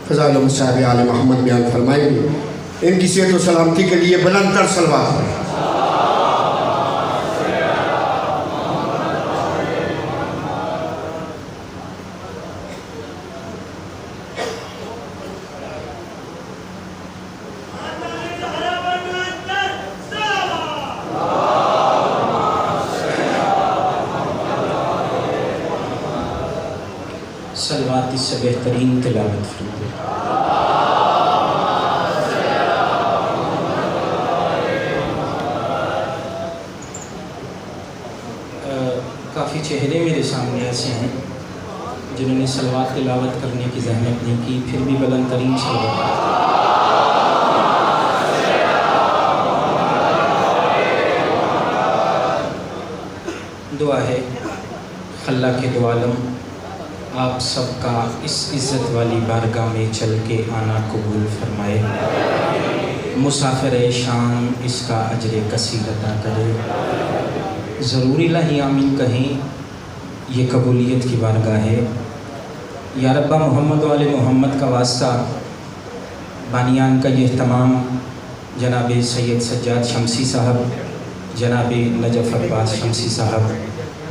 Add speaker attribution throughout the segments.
Speaker 1: فضائل مصاحب آل محمد بیان فرمائیں گے۔ ان کی صحت و سلامتی کے لیے بلند تر صلوات پڑھیں۔
Speaker 2: صلوات اس سے بہترین تلاوت فرمائیں۔ کافی چہرے میرے سامنے ایسے ہیں جنہوں نے صلوات تلاوت کرنے کی زحمت نہیں کی، پھر بھی بلند ترین صلوات۔ دعا ہے خلا کے دو عالم آپ سب کا اس عزت والی بارگاہ میں چل کے آنا قبول فرمائے، مسافر شام اس کا اجر کثیر عطا کرے۔ ضروری الہی آمین کہیں، یہ قبولیت کی بارگاہ ہے۔ یا ربا محمد وآل محمد کا واسطہ بانیان کا یہ اہتمام جناب سید سجاد شمسی صاحب، جناب نجف عباس شمسی صاحب،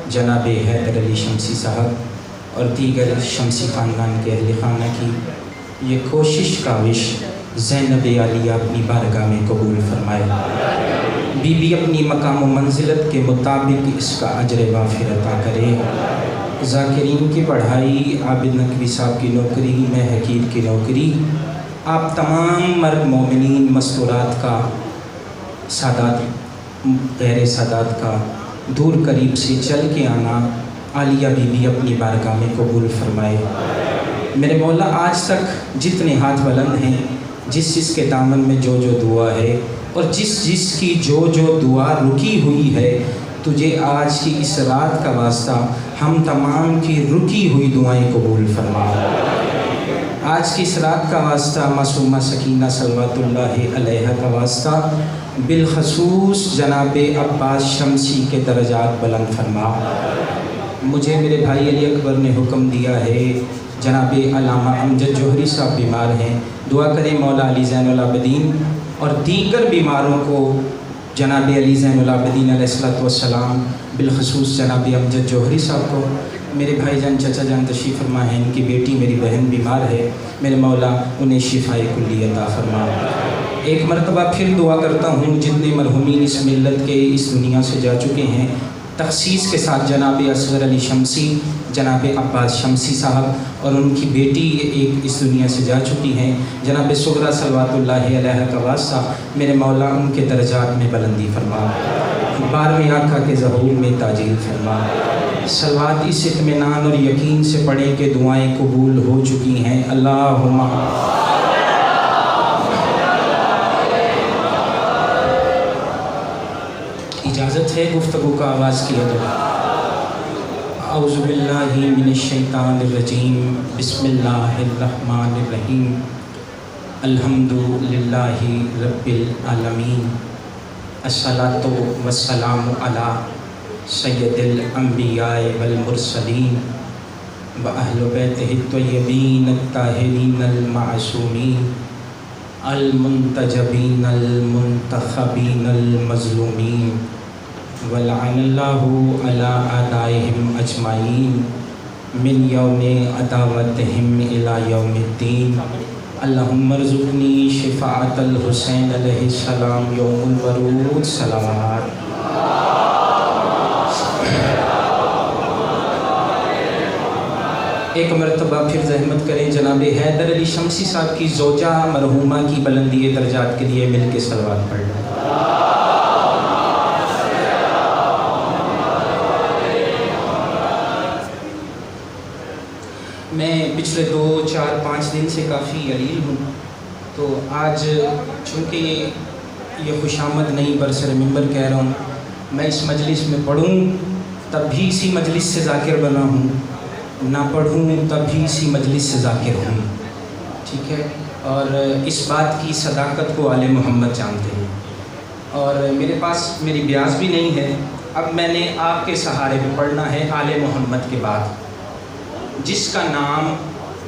Speaker 2: جناب حیدر علی شمسی صاحب اور دیگر شمسی خاندان کے اہل خانہ کی یہ کوشش کاوش زینب عالیہ اپنی بارگاہ میں قبول فرمائے، بی بی اپنی مقام و منزلت کے مطابق اس کا اجر وافر عطا کرے۔ ذاکرین کی پڑھائی، عابد نقوی صاحب کی نوکری، میں حقیر کی نوکری، آپ تمام مرد مومنین مستورات کا، سادات غیر سادات کا دور قریب سے چل کے آنا عالیہ بی بی اپنی بارگاہ میں قبول فرمائے۔ میرے مولا آج تک جتنے ہاتھ بلند ہیں، جس جس کے دامن میں جو جو دعا ہے اور جس جس کی جو جو دعا رکی ہوئی ہے، تجھے آج کی اس رات کا واسطہ ہم تمام کی رکی ہوئی دعائیں قبول فرما۔ آج کی اس رات کا واسطہ معصومہ سکینہ صلوات اللہ علیہا کا واسطہ بالخصوص جناب عباس شمسی کے درجات بلند فرما۔ مجھے میرے بھائی علی اکبر نے حکم دیا ہے، جناب علامہ امجد جوہری صاحب بیمار ہیں، دعا کریں مولا علی زین العابدین اور دیگر بیماروں کو جناب علی زین العابدین علیہ السلام، بالخصوص جناب امجد جوہری صاحب کو، میرے بھائی جان چچا جان تشریف فرما ہیں، ان کی بیٹی میری بہن بیمار ہے، میرے مولا انہیں شفائے کلی عطا فرما۔ ایک مرتبہ پھر دعا کرتا ہوں جتنے مرحومین اس ملت کے اس دنیا سے جا چکے ہیں، تخصیص کے ساتھ جناب اصغر علی شمسی، جناب عباس شمسی صاحب اور ان کی بیٹی ایک اس دنیا سے جا چکی ہیں، جناب صغرا صلوات اللہ علیہ کا واسطہ میرے مولا ان کے درجات میں بلندی فرما، 12ویں آقا کے ظہور میں تاجیل فرما۔ صلوات اس اطمینان اور یقین سے پڑھیں کہ دعائیں قبول ہو چکی ہیں۔ اللہم اجازت ہے گفتگو کا آغاز کیا جائے۔ اعوذ باللہ من الشیطان الرجیم، بسم اللہ الرحمن الرحیم، الحمد للہ رب العالمین، الصلاۃ والسلام علی سید الانبیاء والمرسلین واہل بیتہ الطیبین الطاہرین المعصومین المنتجبین المنتخبین المظلومین، ولعن اللہ علی اعدائہم اجمعین من یوم عداوتہم الی یوم الدین۔ اللہم ارزقنی شفاعت الحسین علیہ السلام یوم الورود۔ صلوات۔ ایک مرتبہ پھر زحمت کریں جناب حیدر علی شمسی صاحب کی زوجہ مرحومہ کی بلندی درجات کے لیے مل کے صلوات پڑھ لیں۔ میں پچھلے 2 4 5 دن سے کافی علیل ہوں، تو آج چونکہ یہ خوش آمد نہیں برسر ممبر کہہ رہا ہوں، میں اس مجلس میں پڑھوں تب بھی اسی مجلس سے ذاکر بنا ہوں، نہ پڑھوں تب بھی اسی مجلس سے ذاکر ہوں، ٹھیک ہے؟ اور اس بات کی صداقت کو آل محمد جانتے ہیں، اور میرے پاس میری بیاض بھی نہیں ہے، اب میں نے آپ کے سہارے پہ پڑھنا ہے آل محمد کے بعد، جس کا نام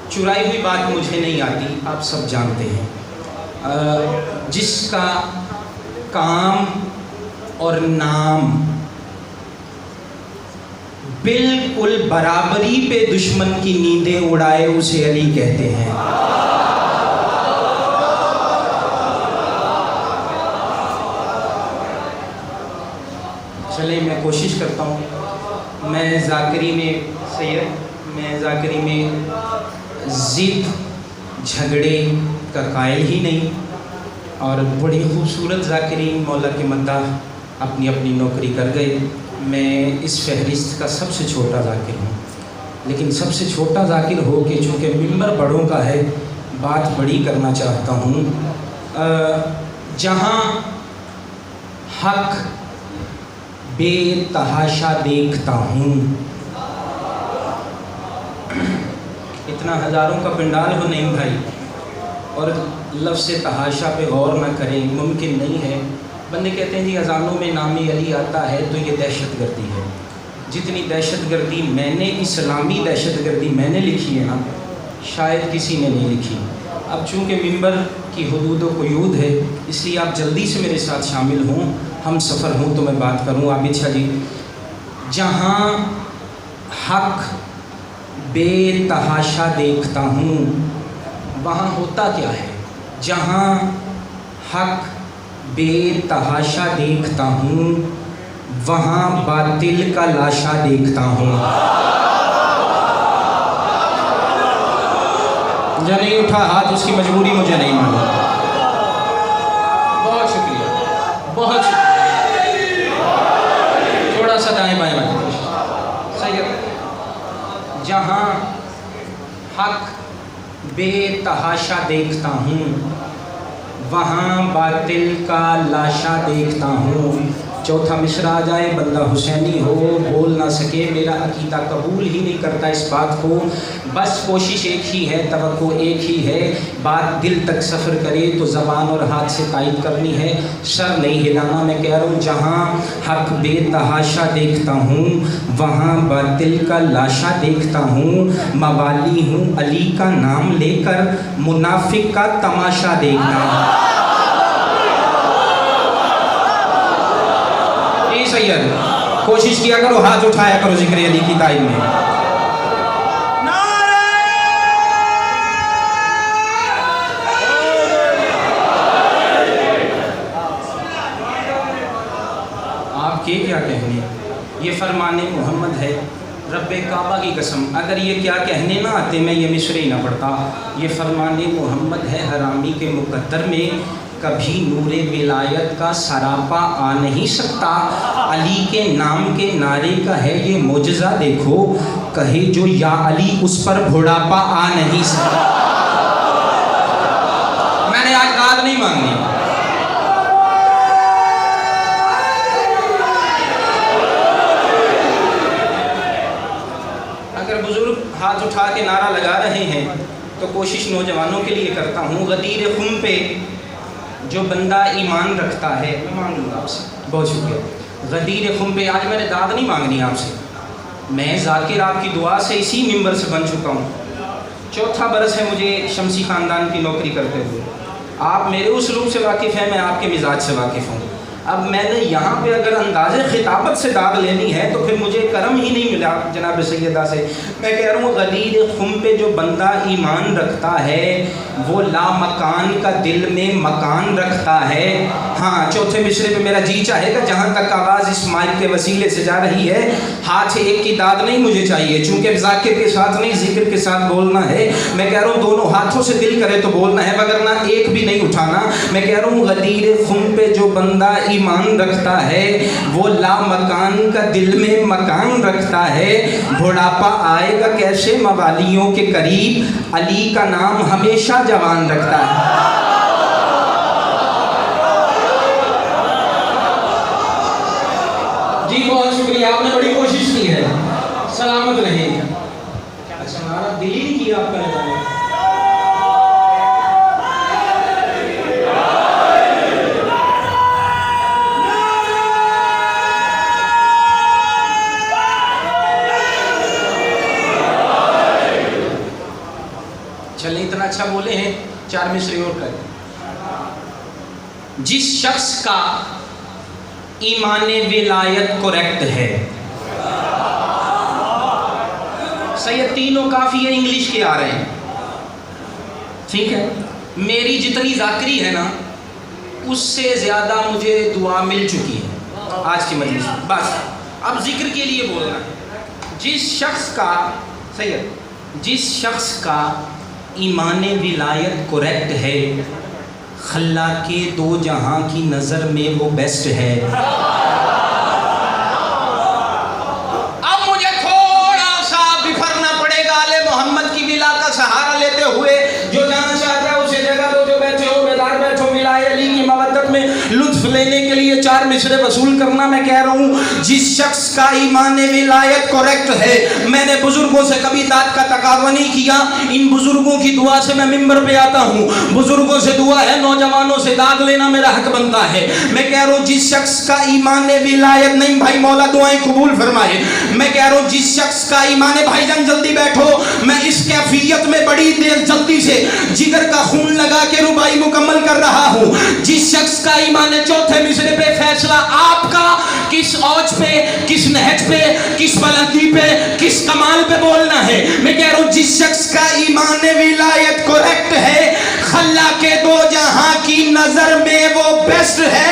Speaker 2: चुराई हुई बात मुझे नहीं आती, आप सब जानते हैं। जिसका काम और नाम बिल्कुल बराबरी पे दुश्मन की नींदें उड़ाए उसे अली कहते हैं। चले मैं कोशिश करता हूँ। मैं ज़ाकरी में सैयद, मैं ज़ाकरी में ज़िद झगड़े का कायल ही नहीं, और बड़ी खूबसूरत ज़ाकिरीन मौला के मद्दाह अपनी अपनी नौकरी कर गए। मैं इस फहरिस्त का सबसे छोटा ज़ाकिर हूँ, लेकिन सबसे छोटा ज़ाकिर हो के चूँकि मिंबर बड़ों का है, बात बड़ी करना चाहता हूँ। जहाँ हक बेतहाशा देखता हूँ, इतना हज़ारों का पंडाल हो नहीं भाई, और लफ्ज़ तहाशा पे गौर न करें मुमकिन नहीं है। बंदे कहते हैं जी अज़ानों में नाम अली आता है तो ये दहशत गर्दी है। जितनी दहशत गर्दी मैंने, इस्लामी दहशत गर्दी मैंने लिखी है ना, शायद किसी ने नहीं लिखी। अब चूँकि मिंबर की हुदूद व क़ुयूद है, इसलिए आप जल्दी से मेरे साथ शामिल हों, हम सफ़र हों तो मैं बात करूँ। आबिद शाह जी, जहाँ हक बेतहाशा देखता हूँ वहाँ होता क्या है? जहाँ हक बेतहाशा देखता हूँ वहाँ बातिल का लाशा देखता हूँ। जो नहीं उठा हाथ उसकी मजबूरी मुझे नहीं मालूम। बहुत शुक्रिया, बहुत शुक्रिया। थोड़ा सा दाएं बाएं बाएं सही है। जहाँ हक बेतहाशा देखता हूँ वहाँ बातिल का लाशा देखता हूँ। चौथा मिसरा आ जाए, बंदा हुसैनी हो, बोल ना सके, मेरा अकीदा कबूल ही नहीं करता इस बात को। बस कोशिश एक ही है, तवक्को एक ही है, बात दिल तक सफ़र करे तो ज़बान और हाथ से तायद करनी है, सर नहीं हिलाना। मैं कह रहा हूँ जहाँ हक बेतहाशा देखता हूँ वहाँ बातिल का लाशा देखता हूँ। मवाली हूँ अली का नाम लेकर, मुनाफिक का तमाशा देखता हूँ। सैयद कोशिश किया करो, हाथ उठाया करो जिक्र अली की ताईद में। आपके क्या कहने, ये फरमाने मोहम्मद है, रब्बे काबा की कसम, अगर ये क्या कहने ना आते मैं ये मिसरे ही ना पढ़ता। ये फरमाने मोहम्मद है, हरामी के मुकद्दर में कभी नूरे विलायत का सरापा आ नहीं सकता। अली के नाम के नारे का है ये मोजज़ा, देखो कहे जो या अली उस पर बुढ़ापा आ नहीं सकता। मैंने आज दाद नहीं मांगनी। अगर बुजुर्ग हाथ उठा के नारा लगा रहे हैं तो कोशिश नौजवानों के लिए करता हूँ। गदीर खुम पे जो बंदा ईमान रखता है, मैं मांग लूँगा आपसे, बहुत शुक्रिया। गदीर खुम पे आज मैंने दाद नहीं मांगनी आपसे, मैं ज़ाकिर आपकी दुआ से इसी मिंबर से बन चुका हूँ। चौथा बरस है मुझे शमसी ख़ानदान की नौकरी करते हुए। आप मेरे उसलूब से वाकिफ़ हैं, मैं आपके मिजाज से वाकिफ़ हूँ। अब मैंने यहाँ पे अगर अंदाज़े खिताबत से दाद लेनी है तो फिर मुझे करम ही नहीं मिला जनाब सैयदा से। मैं कह रहा हूँ गदीर खुम पे जो बंदा ईमान रखता है वो ला मकान का दिल में मकान रखता है। हाँ, चौथे मिसरे पे मेरा जी चाहेगा, जहाँ तक आवाज़ इस माइक के वसीले से जा रही है, हाथ एक की दाद नहीं मुझे चाहिए, चूँकि ज़ाकिर के साथ नहीं जिक्र के साथ बोलना है। मैं कह रहा हूँ दोनों हाथों से दिल करे तो बोलना है, वगरना एक भी नहीं उठाना। मैं कह रहा हूँ गदीर खुम पे जो बंदा ईमान रखता है वो ला मकान का दिल में मकान रखता है। बुढ़ापा आएगा कैसे मवालियों के करीब, अली का नाम हमेशा जवान रखता है। जी बहुत शुक्रिया, आपने बड़ी कोशिश की है, सलामत रहे। अच्छा हमारा दिल ही नहीं किया आपका लगाने। बोले हैं, 4 मिसरे और कर। जिस शख्स का ईमान विलायत करेक्ट है, सही है, तीनों काफ़ी है, इंग्लिश के आ रहे हैं, ठीक है। मेरी जितनी ज़ाकरी है ना, उससे ज़्यादा मुझे दुआ मिल चुकी है आज की मजलिस में। बस अब जिक्र के लिए बोलना है। जिस शख्स का, सही है, जिस शख्स का ईमान विलायत करेक्ट है, खल्ला के दो जहां की नज़र में वो बेस्ट है। अब मुझे थोड़ा सा बिफरना पड़ेगा आले मोहम्मद की विला का सहारा लेते हुए। जो जाना चाहता है उसे जगह दो, जो बैठे हो बेदार बैठो, मिलाए अली की मवद्दत में लुत्फ लेने के लिए 4 मिसरे वसूल करना। मैं कह रहा हूँ, जिस शख्स का ईमान विलायत करेक्ट है, मैंने बुजुर्गों से कभी दाद का तकाज़ा नहीं किया, इन बुजुर्गों की दुआ से मैं मिंबर पे आता हूँ। बुजुर्गों से दुआ है, नौजवानों से दाद लेना मेरा हक बनता है। मैं कह रहा हूँ, जिस शख्स का ईमान विलायत नहीं, भाई मौला दुआएं कबूल फरमाए। मैं कह रहा हूँ, जिस शख्स का ईमान, भाईजान जल्दी बैठो, मैं इस कैफियत में बड़ी देर जल्दी से जिगर का खून लगा के रुबाई मुकम्मल कर रहा हूँ। जिस शख्स का ईमान, चौथे मिसरे पे फैसला आपका, किस औज पे, किस नहज पे, किस बुलंदी पे, किस कमाल पे बोलना है। मैं कह रहा हूँ, जिस शख्स का ईमान विलायत करेक्ट है, खल्ला के दो जहां की नजर में वो बेस्ट है।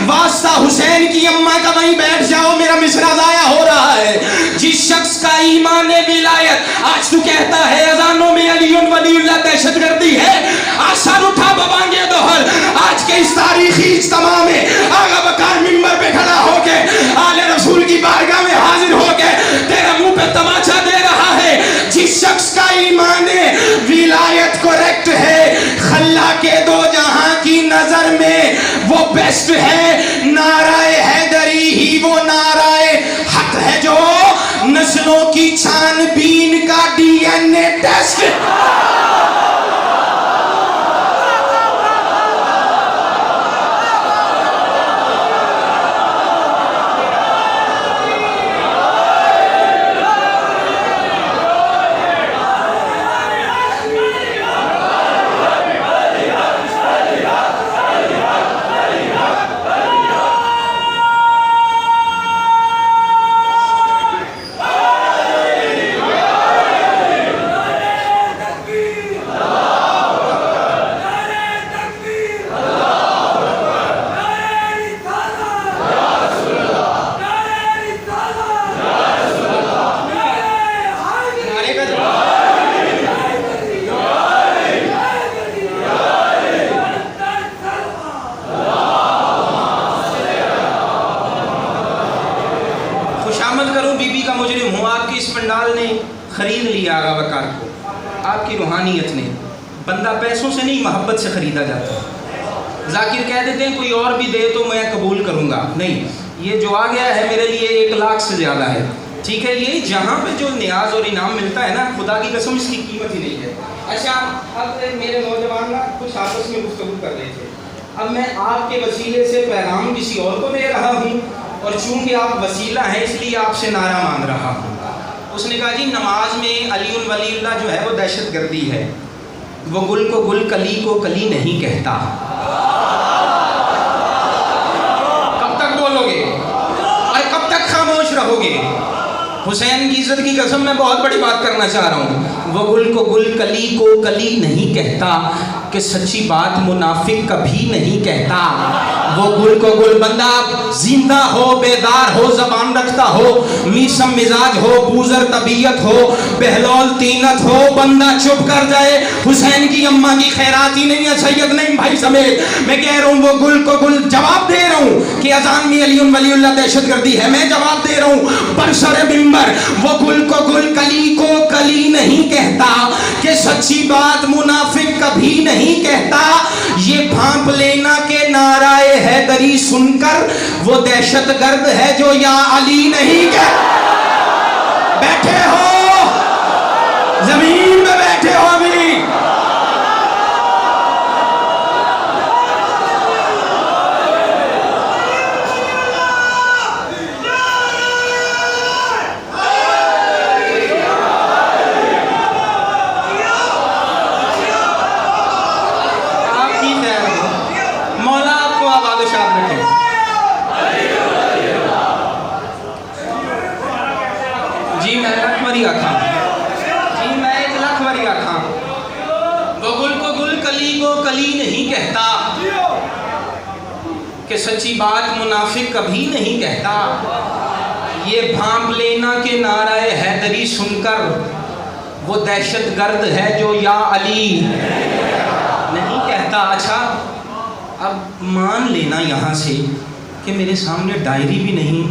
Speaker 2: वास्ता हुसैन की अम्मा का वहीं बैठ जाओ, मेरा मिसरा जाया हो रहा है। जिस शख्स का ईमान विलायत, आज तू कहता है अजानों में अलीउन वलीउल्लाह दहशतगर्दी है, आसान उठा बबांगे दोहर। आज के इस तारीखी इज्तिमा में आगा बकार मिंबर पे खड़ा होके आले रसूल की बारगाह में हाजिर होके तेरे मुंह पे तमाचा दे रहा है। जिस शख्स का ईमान विलायत करेक्ट है, खल्ला के दो जहां की नजर में वो बेस्ट है। नाराए हैदरी ही वो नाराए हक है जो नस्लों की छानबीन का DNA टेस्ट। पंडाल ने खरीद लिया आगा वकार को, आपकी रूहानियत ने। बंदा पैसों से नहीं, मोहब्बत से ख़रीदा जाता है। जाकिर कह देते हैं कोई और भी दे तो मैं कबूल करूँगा, नहीं, ये जो आ गया है मेरे लिए 1 लाख से ज़्यादा है, ठीक है। ये जहाँ पे जो न्याज और इनाम मिलता है ना, खुदा की कसम इसकी कीमत ही नहीं है। अच्छा, अब मेरे नौजवान ना कुछ आपस में गुफ्तगू कर रहे थे, अब मैं आपके वसीले से पैगाम किसी और को दे रहा हूँ, और चूँकि आप वसीला हैं इसलिए आपसे नारा मांग रहा हूँ। उसने कहा जी, नमाज में अलीउल वलीउल्लाह जो है वो दहशतगर्दी है, वो गुल को गुल, कली को कली नहीं कहता। कब तक बोलोगे और कब तक खामोश रहोगे? हुसैन की इज्जत की कसम मैं बहुत बड़ी बात करना चाह रहा हूँ। वो गुल को गुल, कली को कली नहीं कहता, कि सच्ची बात मुनाफिक कभी नहीं कहता। वो गुल को गुल, बंदा जिंदा हो, बेदार हो, जबान रखता हो, मीसम मिजाज हो, बूजर तबीयत हो, बहलौल तीनत हो, बंदा चुप कर जाए, हुसैन की अम्मा की खैरात ही नहीं है, सैयद नहीं भाई समेत। मैं कह रहा हूँ, वो गुल को गुल, जवाब दे रहा हूँ कि अजान में अलीउन वलीउल्लाह दहशतगर्दी है, मैं जवाब दे रहा हूँ बरसरे मिंबर, वो गुल को गुल, कली को कली नहीं कहता, कि सच्ची बात मुनाफिक कभी नहीं कहता। ये भांप लेना के नाराए हैदरी सुनकर वो दहशतगर्द है जो या अली नहीं कह। बैठे हो जमीन में, बैठे हो अभी। आबाद शाद रखें। जी मैं लख वरी आखा, जी मैं 1 लाख वरी आखा, वो गुल को गुल कली को कली नहीं कहता, कि सच्ची बात मुनाफिक कभी नहीं कहता। ये भांप लेना के नाराए हैदरी सुनकर वो दहशत गर्द है जो या अली नहीं कहता। अच्छा अब मान लेना यहाँ से कि मेरे सामने डायरी भी नहीं,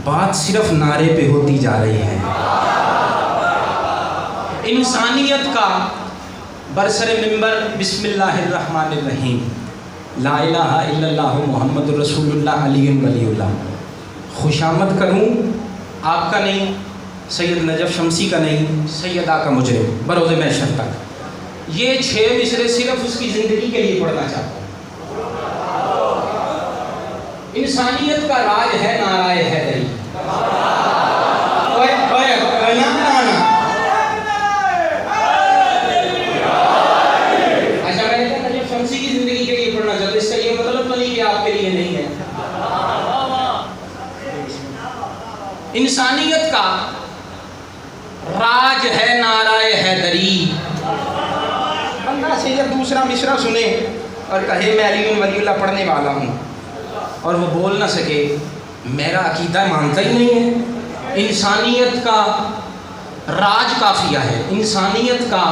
Speaker 2: बात सिर्फ नारे पे होती जा रही है। इंसानियत का बरसरे मिंबर बिस्मिल्लाहिर्रहमानिर्रहीम, ला इलाहा इल्लल्लाह मुहम्मदुर रसूलुल्लाह अलीयुल वलीउल्लाह। खुशामद करूँ आपका नहीं, सैयद नजफ शमसी का नहीं, सैयदा का मुजरिम बरोज़े महशर तक। ये 6 मिसरे सिर्फ उसकी ज़िंदगी के लिए पढ़ना चाहता हूँ। इंसानियत का राज है नाराए हैदरी। अच्छा मैंने कहा नजफ शमसी की ज़िंदगी के लिए पढ़ना चाहता हूँ, इसका ये मतलब तो नहीं कि आपके लिए नहीं है। इंसानियत का राज है नाराए हैदरी। बंदा से जब दूसरा मिसरा सुने और कहे मैं अली वलीउल्लाह पढ़ने वाला हूँ और वो बोल ना सके, मेरा अकीदा मानता ही नहीं है। इंसानियत का राज काफिया है, इंसानियत का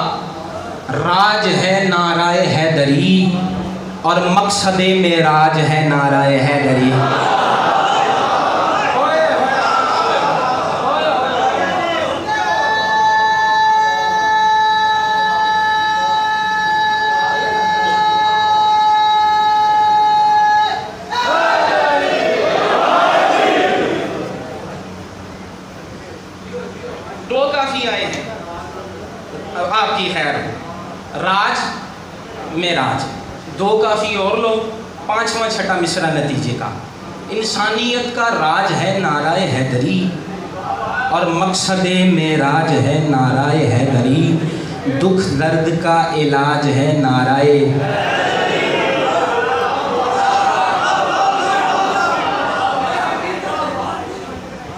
Speaker 2: राज है नाराए हैदरी और मकसद मेराज है नाराए हैदरी। मेराज 2 काफ़ी और लो, 5वां छठा मिसरा नतीजे का। इंसानियत का राज है नाराए हैदरी और मकसद मेराज है नाराए हैदरी, दुख दर्द का इलाज है नाराए।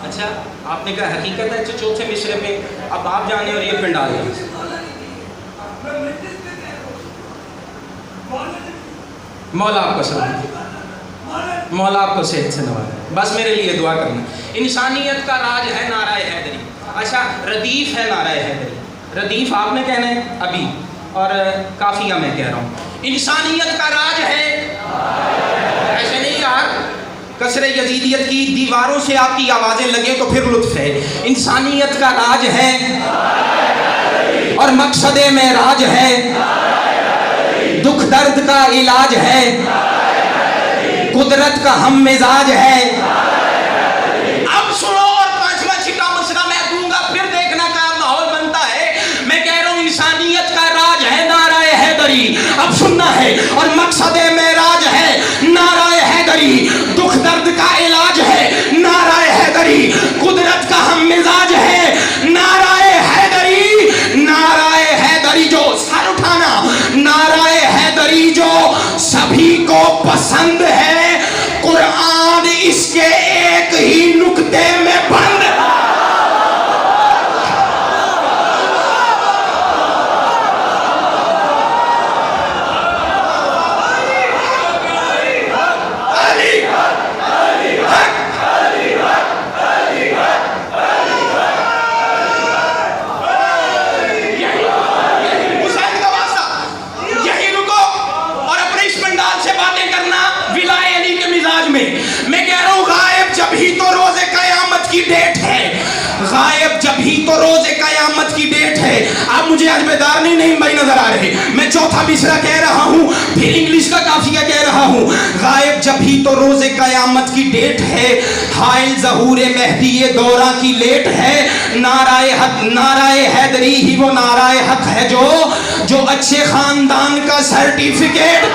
Speaker 2: अच्छा आपने कहा हकीकत है, 4थे मिसरे पे अब आप जाने और ये पिंडा गए। मौला आपको सलामत, मौला आपको सेहत से नवाज़े, बस मेरे लिए दुआ करना। इंसानियत का राज है नाराए हैदरी। अच्छा रदीफ़ है नाराए हैदरी, रदीफ़ आपने कहना है अभी और काफिया मैं कह रहा हूँ। इंसानियत का राज है, ऐसे नहीं यार, कसरे यजीदियत की दीवारों से आपकी आवाज़ें लगे तो फिर लुत्फ़ है। इंसानियत का राज है और मकसद में राज है, दुख दर्द का इलाज है, कुदरत का हम मिजाज है। अब सुनो और 5वां छिटा मसला मैं दूंगा, फिर देखना क्या माहौल बनता है। मैं कह रहा हूँ इंसानियत का राज है नाराए हैदरी, अब सुनना है, और मकसद में राज है नाराए हैदरी, दुख दर्द का इलाज है नाराए हैदरी, कुदरत का हम मिजाज है नाराए हैदरी। नाराए हैदरी जो सर उठाना, नाराए हैदरी जो सभी को पसंद है, कुरान इसके एक ही नुक्ते में बंद। गायब जब ही तो रोज़े क़यामत की डेट है। आप मुझे आज बेदार नहीं भाई नजर आ रहे, मैं 4था मिसरा कह रहा हूँ, फिर इंग्लिश का काफिया कह रहा हूँ। गायब जब ही तो रोज़े क़यामत की डेट है, हाइल ज़हूरे मेहदी ये दौरा की लेट है। नाराए हक नाराए हैदरी ही वो नाराए हक है जो अच्छे खानदान का सर्टिफिकेट।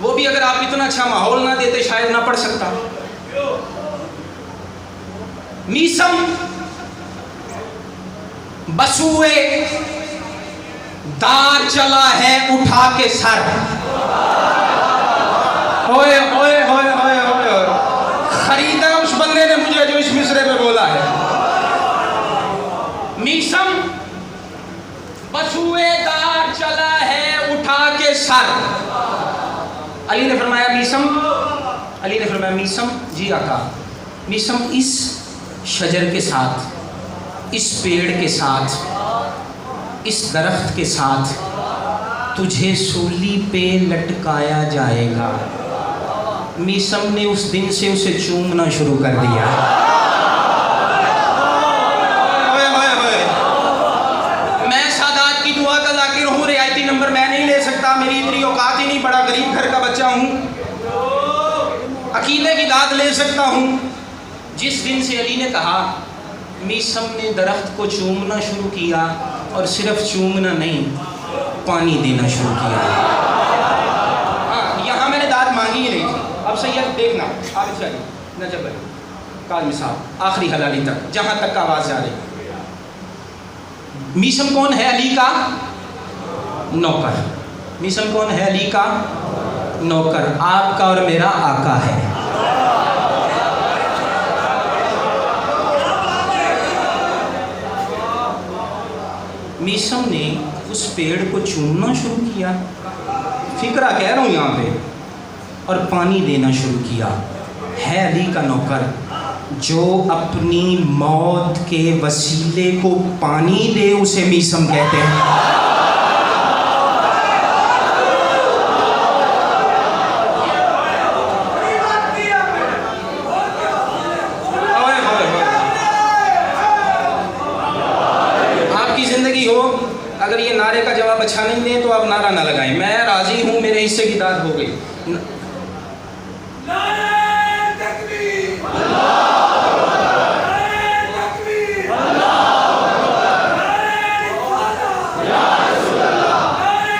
Speaker 2: वो भी अगर आप इतना अच्छा माहौल ना देते शायद ना पढ़ सकता। मीसम बसुए दार चला है उठा के सर। ओए ओए ओए ओए ओए, खरीदा उस बंदे ने मुझे जो इस मिसरे पे बोला है। मीसम बसुए दार चला है उठा के सर। अली ने फरमाया मीसम, जी आका, मीसम इस शजर के साथ, इस पेड़ के साथ, इस दरख्त के साथ तुझे सूली पे लटकाया जाएगा। मीसम ने उस दिन से उसे चूमना शुरू कर दिया। मैं सादात की दुआ का जाकिर हूँ, रियायती नंबर मैं नहीं ले सकता, मेरी इतनी औकात ही नहीं, बड़ा गरीब घर का बच्चा हूँ, अकीले की दाद ले सकता हूँ। जिस दिन से अली ने कहा, मीसम ने दरख्त को चूमना शुरू किया, और सिर्फ चूमना नहीं, पानी देना शुरू किया। हाँ, यहाँ मैंने दाद मांगी ही नहीं थी। अब सैयद देखना, आगे चलिए, नजब अली, काज़मी साहब, आखिरी हलाली तक, जहाँ तक का आवाज़ जा रही। मीसम कौन है? अली का नौकर। मीसम कौन है? अली का नौकर, आपका और मेरा आका है। मीसम ने उस पेड़ को चूमना शुरू किया, फिक्रा कह रहा हूँ यहाँ पे, और पानी देना शुरू किया। है अली का नौकर, जो अपनी मौत के वसीले को पानी दे उसे मीसम कहते हैं। अगर ये नारे का जवाब अच्छा नहीं दे तो आप नारा ना लगाएं। मैं राजी हूं, मेरे हिस्से की दाद हो गई।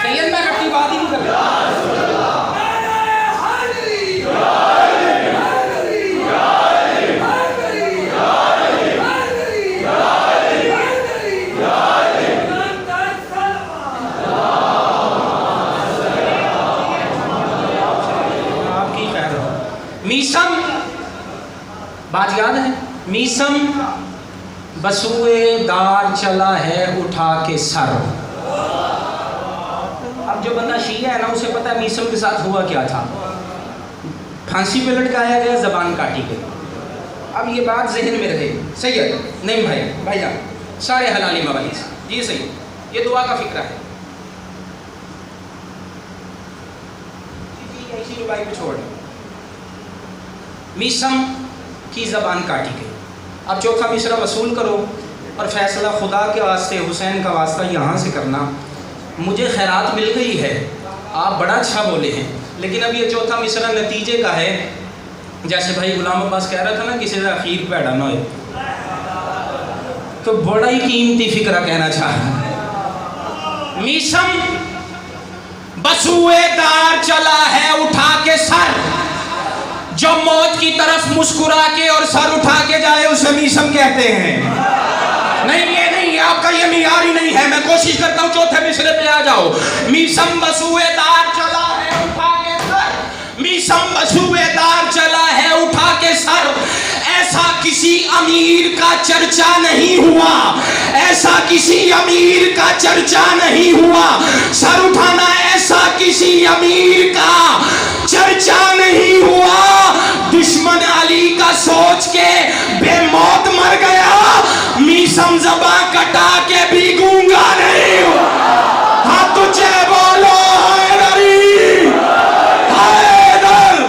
Speaker 2: सैयद मैं अपनी बात ही नहीं कर रहा। मीसम, बात याद है? मीसम बसुए दार चला है उठा के सर। अब जो बंदा शिया है ना, उसे पता है मीसम के साथ हुआ क्या था। फांसी पे लटकाया गया, जबान काटी गई। अब ये बात जहन में रहे। सैयद नहीं भाईजान, सारे हलाली मवालिस, जी सही, ये दुआ का फिक्रा है। ऐसी रुबाई को छोड़, मीसम की ज़बान काटी गई। अब चौथा मिसरा वसूल करो और फैसला खुदा के वास्ते, हुसैन का वास्ता यहाँ से करना। मुझे खैरात मिल गई है, आप बड़ा अच्छा बोले हैं, लेकिन अब ये चौथा मिसरा नतीजे का है। जैसे भाई गुलाम अब्बास कह रहा था ना, किसी से अखीर पैड़ा ना हो, तो बड़ा ही कीमती फिक्रा कहना चाह। मीसम बसुए दार चला है उठा के सर। जो मौत की तरफ मुस्कुरा के और सर उठा के जाए उसे मीसम कहते हैं। नहीं, ये नहीं, आपका ये मियार ही नहीं है। मैं कोशिश करता हूँ चौथे मिसरे पे आ जाओ। मीसम बसुए दार चला है उठा के सर। मीसम बसुए दार चला है उठा के सर। ऐसा किसी अमीर का चर्चा नहीं हुआ, ऐसा किसी अमीर का चर्चा नहीं हुआ। सर उठाना ऐसा किसी अमीर का चर्चा नहीं हुआ। दुश्मन अली का सोच के बेमौत मर गया, मीसम ज़बां कटा के भी गूंगा नहीं हुआ। हाँ तुझे बोलो हैदरी, हैदर।